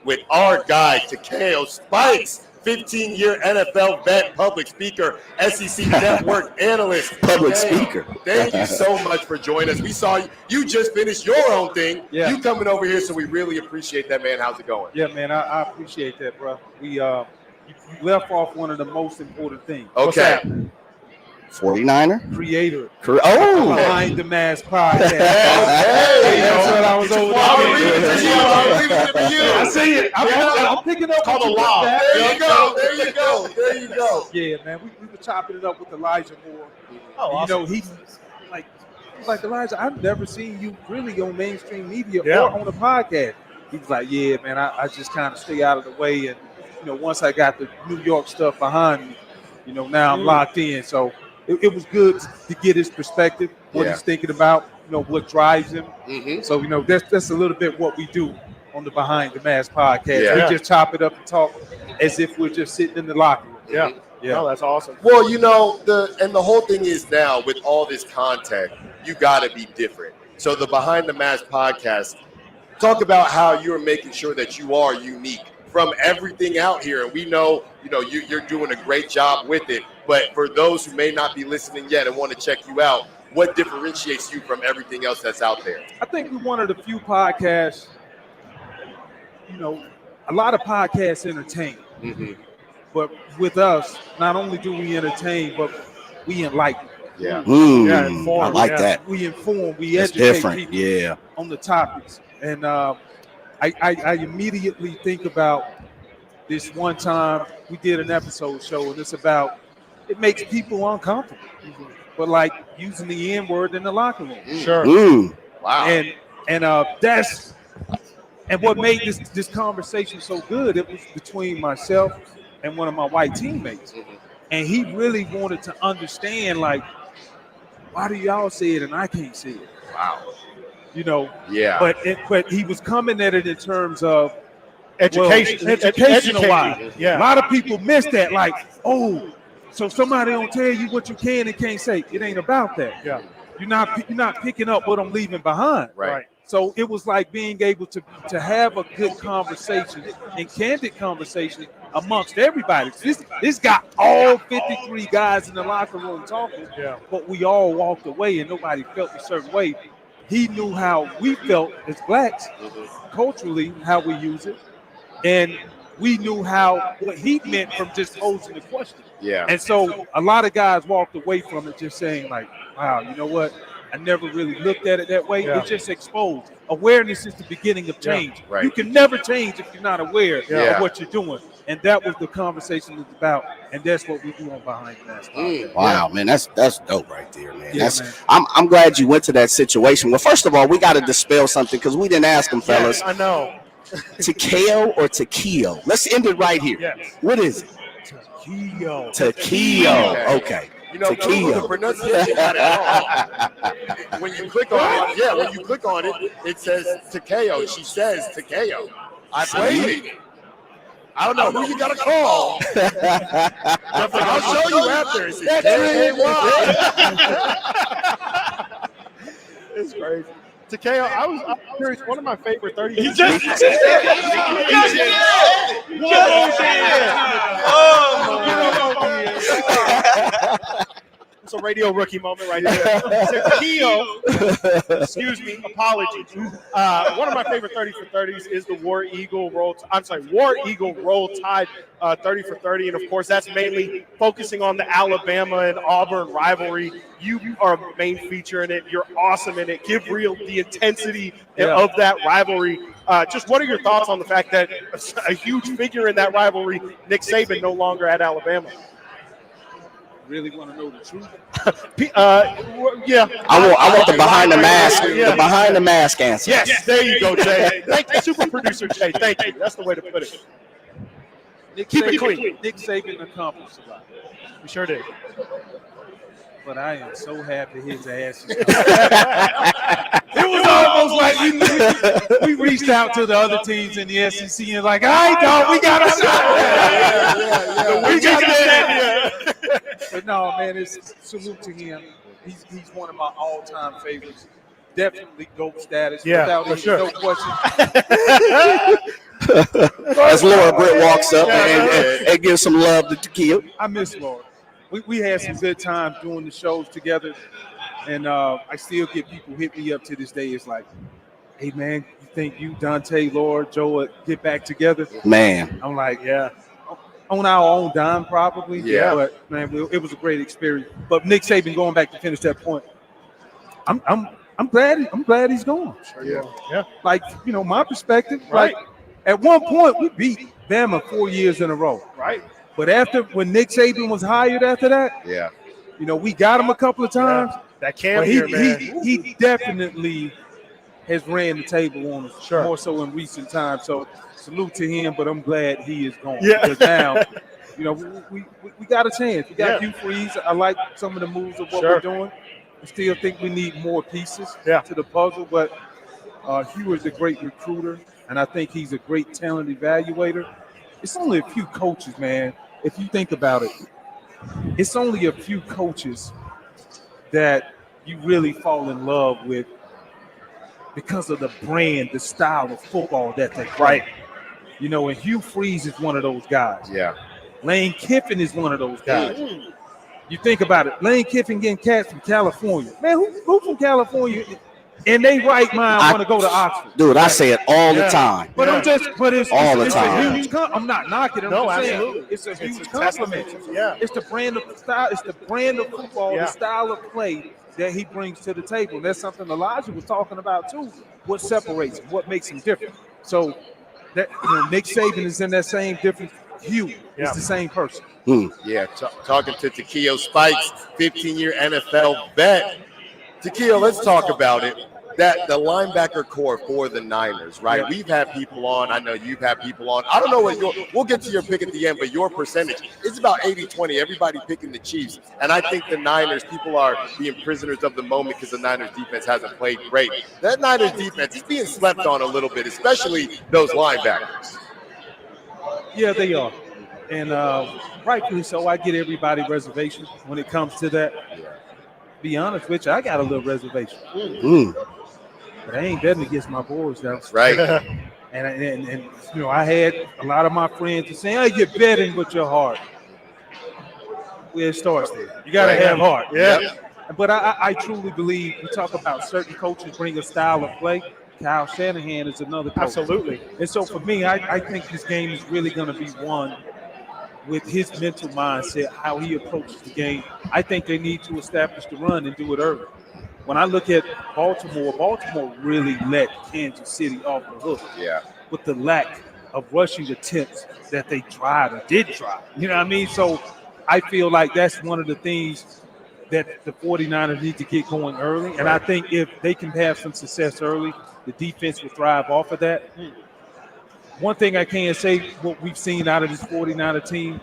with our guy, Takeo Spikes, 15-year NFL vet, public speaker, SEC network analyst. Public speaker. Thank you so much for joining us. We saw you just finished your own thing. Yeah. You coming over here, so we really appreciate that, man. How's it going? Yeah, man, I appreciate that, bro. You left off one of the most important things. Okay. 49er? Creator. Oh! Behind the Mask podcast. Hey, that's what I was over there. I see it. I'm picking up. Called a law. There you go. Yeah, man, we were chopping it up with Elijah Moore. Oh, awesome. He's like Elijah, I've never seen you really on mainstream media Yeah. or on a podcast. He was like, yeah, man, I just kind of stay out of the way. And, once I got the New York stuff behind me, now I'm locked in. So it was good to get his perspective, what he's thinking about, what drives him. Mm-hmm. So, that's a little bit what we do on the Behind the Mask podcast. Yeah. We just chop it up and talk as if we're just sitting in the locker room. Yeah. Yeah. No, that's awesome. Well, the whole thing is now with all this content, you got to be different. So the Behind the Mask podcast, talk about how you're making sure that you are unique from everything out here. And we know, you're doing a great job with it. But for those who may not be listening yet and want to check you out, what differentiates you from everything else that's out there? I think we're one of the few podcasts, a lot of podcasts entertain. Mm-hmm. But with us, not only do we entertain, but we enlighten. Yeah. Inform. I like that. We inform, we It's educate different. people on the topics. And I immediately think about this one time we did an episode show, and it makes people uncomfortable. But like using the N-word in the locker room. Sure. Wow. And what made this conversation so good, it was between myself and one of my white teammates. And he really wanted to understand, like, why do y'all say it and I can't say it? Wow. Yeah. But he was coming at it in terms of Educational wise. Yeah. A lot of people miss that, like, oh, so somebody don't tell you what you can and can't say. It ain't about that. Yeah. You're not picking up what I'm leaving behind. Right. So it was like being able to have a good conversation and candid conversation amongst everybody. This got all 53 guys in the locker room talking, but we all walked away and nobody felt a certain way. He knew how we felt as blacks, culturally, how we use it, and we knew what he meant from just posing the question. Yeah. And so a lot of guys walked away from it just saying, like, wow, you know what? I never really looked at it that way. Yeah. It just exposed. Awareness is the beginning of change. Yeah, right. You can never change if you're not aware Yeah. of what you're doing. And that was the conversation was about. And that's what we do on Behind the Mask. Wow, man, that's dope right there, man. Yeah, Man. man. I'm glad you went to that situation. Well, first of all, we got to dispel something because we didn't ask them, fellas. Yes, I know. Takeo or Takeo? Let's end it right here. Yes. What is it? Takeo. Takeo. Okay. The pronunciation got it wrong. When you click on it, it says Takeo. She says Takeo. I played it. I don't know who you got to call. I'll show you after. It's crazy. Takeo, I'm curious. One of my favorite 30. He just did. It's a radio rookie moment right there. Takeo, excuse me, apologies. One of my favorite 30 for 30s is the War Eagle Roll Tide 30 for 30. And of course, that's mainly focusing on the Alabama and Auburn rivalry. You are a main feature in it. You're awesome in it. Give real the intensity of that rivalry. Just what are your thoughts on the fact that a huge figure in that rivalry, Nick Saban, no longer at Alabama? Really want to know the truth? Yeah. I want the behind the mask, the behind the mask answer. Yes, there you go, Jay. Thank you, super producer Jay. Thank you. That's the way to put it. Keep it clean. Nick Saban accomplished a lot. We sure did. But I am so happy his ass is It was almost like we reached out to the other teams in the SEC and like, all right, dog, we got a shot. We got a But no, man, it's salute to him. He's one of my all-time favorites. Definitely GOAT status. Yeah, without for any sure. no question. As Laura Britt walks up and gives some love to Takeo. I miss Laura. We had some good times doing the shows together, and I still get people hit me up to this day. It's like, hey man, you think you, Dante, Laura, Joe would get back together? Man, I'm like, yeah. On our own dime, probably. Yeah. But man, it was a great experience. But Nick Saban, going back to finish that point, I'm glad he's gone. Yeah. Like, my perspective, Right. like at one point we beat Bama 4 years in a row. Right. But when Nick Saban was hired after that, Yeah. we got him a couple of times. That cam But here, man. he definitely has ran the table on us, Sure. more so in recent times. So salute to him, but I'm glad he is gone. Yeah. Because now, we got a chance. We got Yeah. Hugh Freeze. I like some of the moves of what Sure. we're doing. I still think we need more pieces Yeah. to the puzzle, but Hugh is a great recruiter, and I think he's a great talent evaluator. It's only a few coaches, man. If you think about it, it's only a few coaches that you really fall in love with because of the brand, the style of football that they play. And Hugh Freeze is one of those guys. Yeah. Lane Kiffin is one of those guys. You think about it, Lane Kiffin getting cats from California. Man, who from California in their right mind want to go to Oxford? dude, I say it all the time. But it's All the it's time. a huge I'm not knocking it. I'm No, just saying absolutely. it's a huge a compliment. testament. Yeah. It's the brand of style. It's the brand of football, Yeah. the style of play that he brings to the table. And that's something Elijah was talking about too. What separates him? What makes him different? So that Nick Saban is in that same difference. Hugh Yeah. is the same person. Yeah, talking to Takeo Spikes, 15-year NFL vet. Takeo, let's talk about it. The linebacker core for the Niners, right? Yeah. We've had people on. I know you've had people on. I don't know what we'll get to your pick at the end, but your percentage, it's about 80-20. Everybody picking the Chiefs. And I think the Niners, people are being prisoners of the moment because the Niners defense hasn't played great. That Niners defense is being slept on a little bit, especially those linebackers. Yeah, they are. And rightfully so. I get everybody reservations when it comes to that. Be honest with you, I got a little reservation. But I ain't betting against my boys now. Right. And I had a lot of my friends saying, "Oh, you're betting with your heart." Well, it starts there. You got to have heart. Yeah. But I truly believe we talk about certain coaches bring a style of play. Kyle Shanahan is another coach. Absolutely. And so for me, I think this game is really going to be won with his mental mindset, how he approaches the game. I think they need to establish the run and do it early. When I look at Baltimore really let Kansas City off the hook with the lack of rushing attempts that they tried or did try. You know what I mean? So I feel like that's one of the things that the 49ers need to get going early. And I think if they can have some success early, the defense will thrive off of that. One thing I can say, what we've seen out of this 49er team,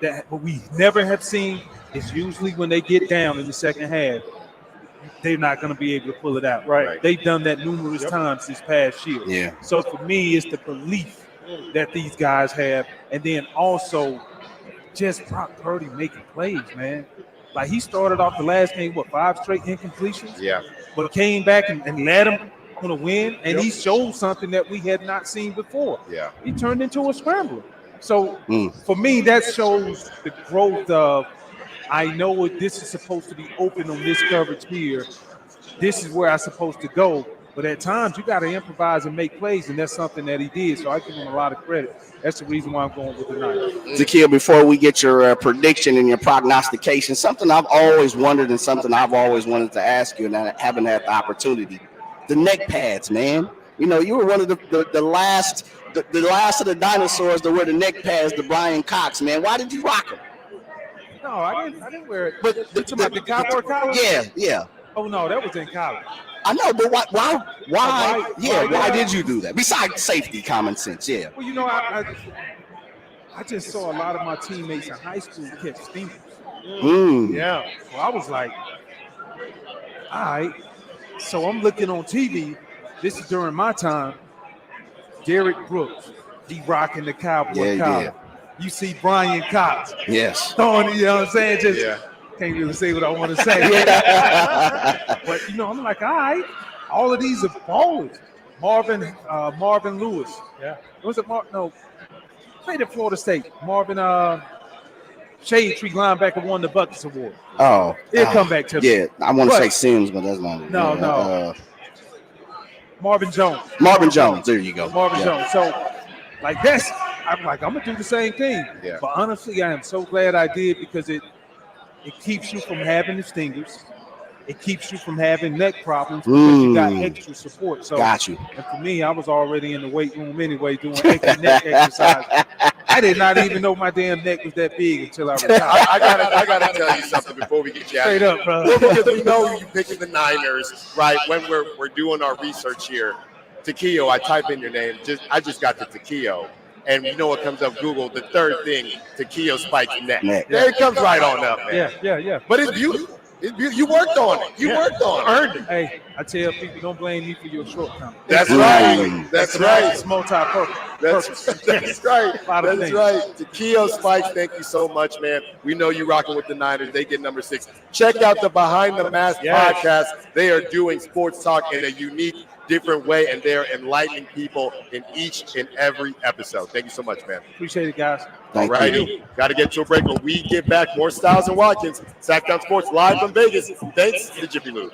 that what we never have seen is usually when they get down in the second half, they're not going to be able to pull it out. Right. They've done that numerous times this past year. Yeah. So for me, it's the belief that these guys have, and then also just Brock Purdy making plays, man. Like he started off the last game, 5 straight incompletions? Yeah. But came back and led them on a win, and he showed something that we had not seen before. Yeah. He turned into a scrambler. So for me, that shows the growth of, I know this is supposed to be open on this coverage here. This is where I'm supposed to go. But at times, you got to improvise and make plays, and that's something that he did. So I give him a lot of credit. That's the reason why I'm going with the Niners. Takeo, before we get your prediction and your prognostication, something I've always wondered and something I've always wanted to ask you, and I haven't had the opportunity. The neck pads, man. You know, you were one of the last of the dinosaurs to wear the neck pads, the Brian Cox, man. Why did you rock them? No, I didn't wear it. But the cowboy collar? Yeah. Oh, no, that was in college. I know, but why did you do that? Besides safety, common sense, yeah. Well, you know, I just saw a lot of my teammates in high school catch steamers. Yeah. So I was like, all right. So I'm looking on TV. This is during my time. Derek Brooks, he rocking the cowboy collar. Yeah. You see Brian Cox. Yes. Throwing, you know what I'm saying? Just can't really say what I want to say. But, you know, I'm like, all right, all of these are ballers. Marvin Lewis. Yeah. Was it No, played at Florida State. Marvin Shade Tree linebacker won the Buckets Award. Oh, He'll come back to me. Yeah, I want to say Sims, but that's not it. No. Marvin Jones. Marvin Jones. There you go. Marvin Jones. So, like that's, I'm gonna do the same thing. Yeah. But honestly, I am so glad I did because it keeps you from having the stingers. It keeps you from having neck problems because you got extra support. So, got you. And for me, I was already in the weight room anyway doing extra neck exercise. I did not even know my damn neck was that big until I retired. I gotta tell you something before we get you out. Straight up, bro. Well, because we know you picking the Niners, right? When we're doing our research here, Takeo, I type in your name. I just got the Takeo, and you know what comes up Google? The third thing, Takeo Spikes neck. There it comes right on up, man. Yeah. But it's beautiful. You worked on it. You worked on it. Earned it. Hey, I tell people, don't blame me for your shortcomings. That's right. That's right. It's multi-purpose. That's right. That's things. right. Takeo Spikes, thank you so much, man. We know you rocking with the Niners. They get number 6. Check out the Behind the Mask podcast. They are doing sports talk in a unique, different way, and they're enlightening people in each and every episode. Thank you so much, man. Appreciate it, guys. Thank All righty. Got to get to a break. When we get back, more Stiles and Watkins, Sactown Sports live from Vegas. Thanks to Jiffy Lube.